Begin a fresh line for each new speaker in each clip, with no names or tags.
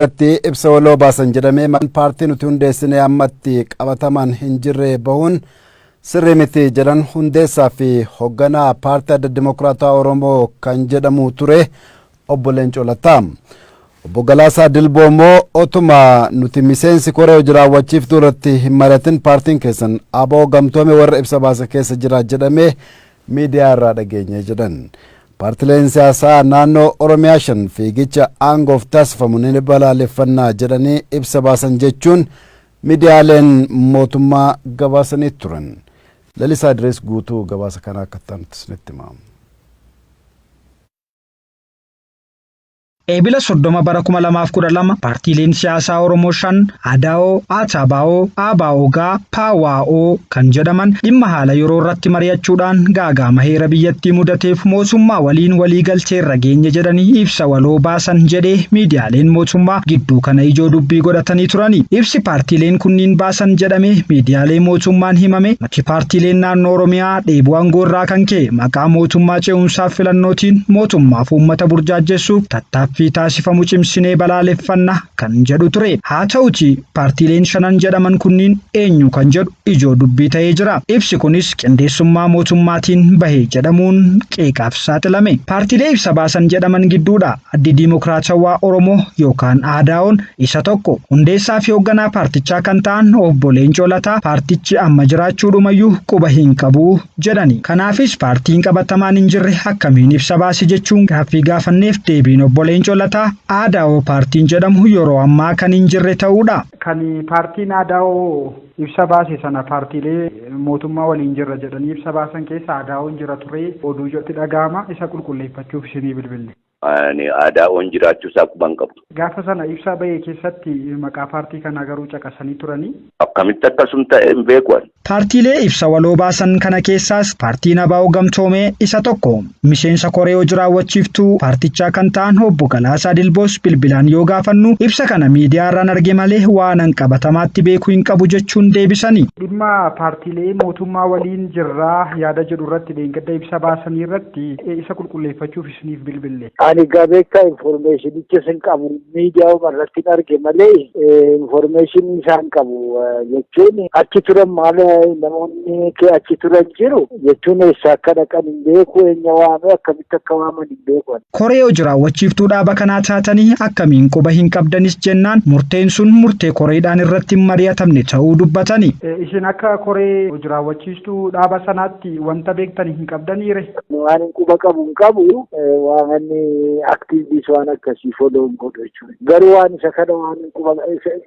ibsa waloo baasan jedhamee paartiin nuti hundeessine ammatti qabatamaan hin jirre bahuun sirrii miti jedhan hundeessaa fi hoogganaa paartii adda dimokiraataa Oromoo kan jedhamu ture obbo Leencoo Lataa. Obbo Galaasaa Dilboo immoo otuma nuti miseensi koree hojii raawwachiiftuu irratti hin mari'atin paartiin keessan aboo gamtoome warra ibsa baase keessa jira jedhamee miidiyaa irraa dhageenye jedhan. Paartileen siyaasaa naannoo Oromiyaa shan fiigicha aangoof taasifamu ni balaaleffannaa jedhanii ibsa baasan jechuun miidiyaaleen mootummaa gabaasanii turan. Lalisaa Idris guutuu gabaasa kana akka ta'anitti himamu.
Eebila 30 bara 2012 paartiileen siyaasaa Oromoo shan ADAO, ATBO, ABOGA, PAWO kan jedhaman dhimma haala yeroo irratti mari'achuudhaan gaagama heera biyyattii mudateef mootummaa waliin waliigaltee irra geenye jedhanii ibsa waloo baasan jedhee miidiyaaleen mootummaa gidduu kana ijoo dubbii godhatanii turani. Ibsi paartiileen kunniin baasan jedhame miidiyaalee mootummaan himame maqaa paartiileen naannoo Oromiyaa dheebuu aangoo irraa kan ka'e maqaa mootummaa ce'umsaaf filannootiin mootummaaf uummata burjaajessuuf tattaaffii taasifamu cimsinee balaaleffanna kan jedhu ture. Haa ta'uti paartiileen shanan jedhaman kunniin eenyu kan jedhu ijoo dubbii ta'ee jira. Ibsi kunis qindeessummaa mootummaatiin bahee jedhamuun qeeqaaf saaxilame. Paartiilee ibsa baasan jedhaman gidduudha addi diimokiraatawaa Oromoo yookaan ADAO'n isa tokko. Hundeessaa fi hoogganaa paartichaa kan ta'an obbo Leencoo Lataa paartichi amma jiraachuudhumayyuu quba hin qabu jedhani. Kanaafis paartiin qabatamaan hin jirre akkamiin ibsa baase jechuun gaaffii gaafanneef deebiin obbo Leencoo Lataa ADAO paartiin jedhamu yeroo ammaa kan hin jirre ta'uudha.
Kan paartiin ADAO ibsa baase sana paartiilee mootummaa waliin jirra jedhanii ibsa baasan keessa ADAO'n jira ture oduu ijotti dhaga'ama isa qulqulleeffachuuf isinii bilbille.
ADAO'n jiraachuu isaa quban qabu.
Gaafa sana ibsa bahee keessatti maqaa paartii kanaa garuu caqasanii turanii.
Akkamitti akkasum ta'e hin beeku.
Paartiilee ibsa waloo baasan kana keessaas paartiin ABO gamtoomee isa tokko. Miseensa koree hojii raawwachiiftuu paartichaa kan ta'an obbo Galaasaa Dilboos bilbilaan yoo gaafannu ibsa kana miidiyaa irraan arge malee waan qabatamaatti beekuu hin qabu jechuun deebisanii.
Dhimma paartiilee mootummaa waliin jirraa yaada jedhu irratti deengedda ibsa baasanii irratti isa qulqulleeffachuuf isiniif bilbille.
Ani gabeeka informationicha sin qabu miidiyaa irratti arge malee information isaan qabu jechuun achi turan maal namoonni achi turan jiru jechuun eessa akka dhaqan hin beeku eenyu waame akkamitti akka waaman hin beeku.
Koree hojii raawwachiiftuu dhaaba kanaa taatanii akkamiin quba hin qabdanis jennaan murteen sun murtee koreedhaan irratti hin mari'atamne ta'uu dubbatani.
Isin akka koree hojii raawwachiiftuu dhaaba sanaatti wanta beektanii hin qabdaniire.
Waan quba qabu hin qabu waan aktiiviis waan akkasii follow godhu jechuudha. Garuu waan isa kana waan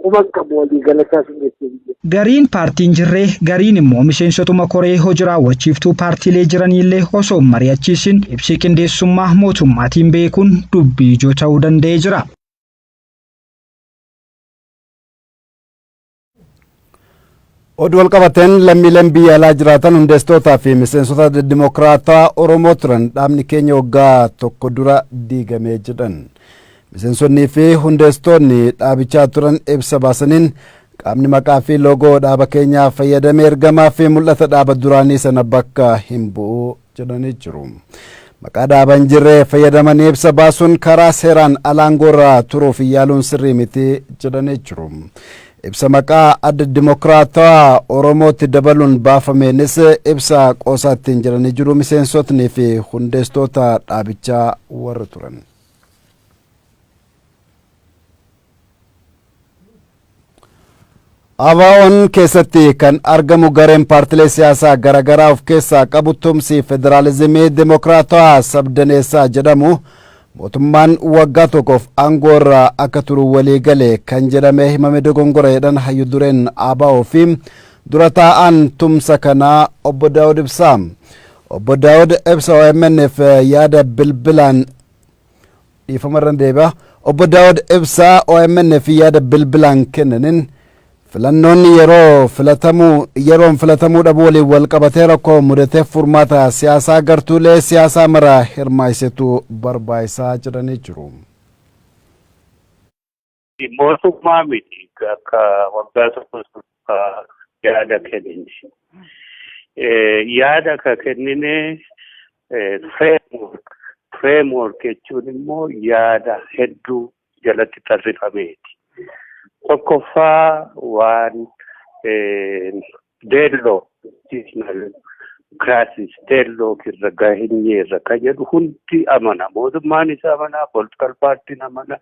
quba qabu walii galataas hin jechuudha.
Gariin paartiin jirree gariin immoo miseensotuma koree hojii raawwachiiftuu paartiilee jiranillee osoo hin mari'achiisin ibsi qindeessummaa mootummaatiin beekuun dubbii ijoo ta'uu danda'ee jira.
Oduu walqabateen lammiileen biyya alaa jiraatan hundeessitootaa fi miseensota dimokiraataa Oromoo turan dhaabni keenya waggaa tokko dura diigamee jedhan. Miseensonnii fi hundeessitoonni dhaabichaa turan ibsa baasaniin qaamni maqaa fi loogoo dhaaba keenyaa fayyadamee ergamaa fi mul'ata dhaaba duraanii sana bakka hin bu'u jedhanii jiru. Maqaa dhaaba hin jirre fayyadamanii ibsa baasuun karaa seeraan alaangoorraa turuuf yaaluun sirrii miti jedhanii jiru. Ibsa maqaa adda dimokiraataa Oromootti dabaluun baafameenis ibsa qoosaatti hin jiranii jiru miseensotnii fi hundeessitoota dhaabichaa warra turan. ABO'n keessatti kan argamu gareen paartilee siyaasaa garaagaraa of keessaa qabu tumsi federaalizimii dimokiraataa sabdaneessaa jedhamu mootummaan waggaa tokkoof aangoo irraa akka turu walii gale kan jedhame himame dogongoreedhaan hayyu dureen ABO fi dura taa'an tumsa kanaa obbo Daawud Ibsaa. Obbo Daawud Ibsa OMN'f yaada bilbilaan dhiifamarran deebi'a. Obbo Daawud Ibsaa OMN'f yaada bilbilaan kennaniin filannoonni yeroon filatamuu dhabuu waliin wal qabatee rakkoo mudatee furmaata siyaasaa gartuulee siyaasaa mara hirmaachisetu barbaachisaa jedhanii jiru.
Mootummaa miti akka waggaa tokko yaada kennine. Yaada ka kennine framework jechuun immoo yaada hedduu jalatti tarrifameeti. Tokkoffaa waan deelloo crisis deelloo irra gahinyeerra ka jedhu hundi amana. Mootummaan isa amana, political partiin amana.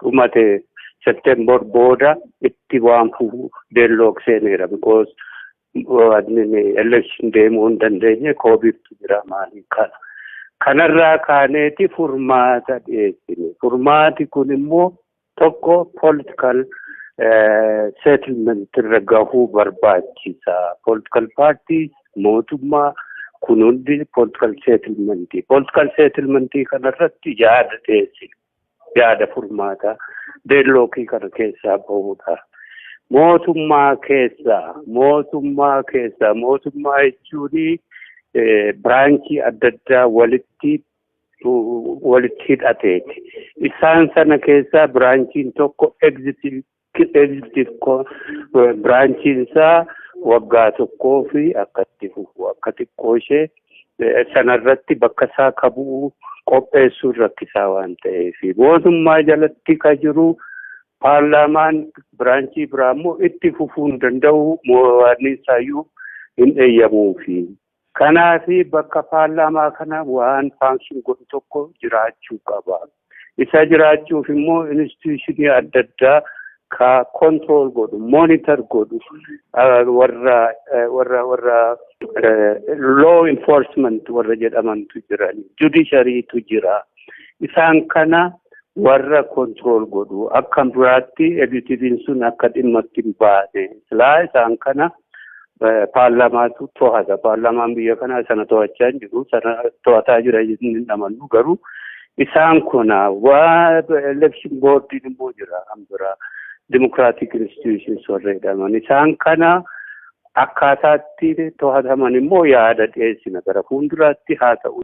Dhumate September booda itti waan fufu deelloo seeneera because election deemuu hin dandeenye koobiitu jira maalii kana. Kanarraa kaaneeti furmaata dhiyeessine. Furmaati kun immoo tokko political settlement irra gahuu barbaachisa. Political parties mootummaa kun hundi political settlementii. Political settlementii kanarratti yaada dhiyeessine. Yaada furmaata deellookii kana keessaa bahudha. Mootummaa jechuun biraanchii adda addaa walitti hidhateeti. Isaan sana keessaa biraanchiin tokko executive biraanchiin isaa waggaa tokkoo fi akkatti fufu akka xiqqoo ishee sanarratti bakka isaa qabu qopheessuun rakkisaa waan ta'eef mootummaa jalatti ka jiru paarlaamaan biraanchii biraa immoo itti fufuu hin danda'u waan isaayyuu hin eeyyamuufi. Kanaaf bakka paarlaamaa kana waan faanshin godhu tokko jiraachuu qaba. Isa jiraachuuf immoo instituushinii adda addaa ka control godhu, monitor godhu warra law enforcement warra jedhamantu jiran, judiciarytu jira. Isaan kana warra control godhu akka biraatti executive'n sun akka dhimmatti hin baane. Silaa isaan kana paarlaamaatu to'ata. Paarlaamaan biyya kanaa sana to'achaa hin jiru, sana to'ataa jira hin amannu garuu isaan kuna waa election boardiin immoo jira hambira. Democratic institutions warra jedhaman isaan kana akkaataatti to'ataman immoo yaada dhiyeessina gara fuulduraatti haa ta'u.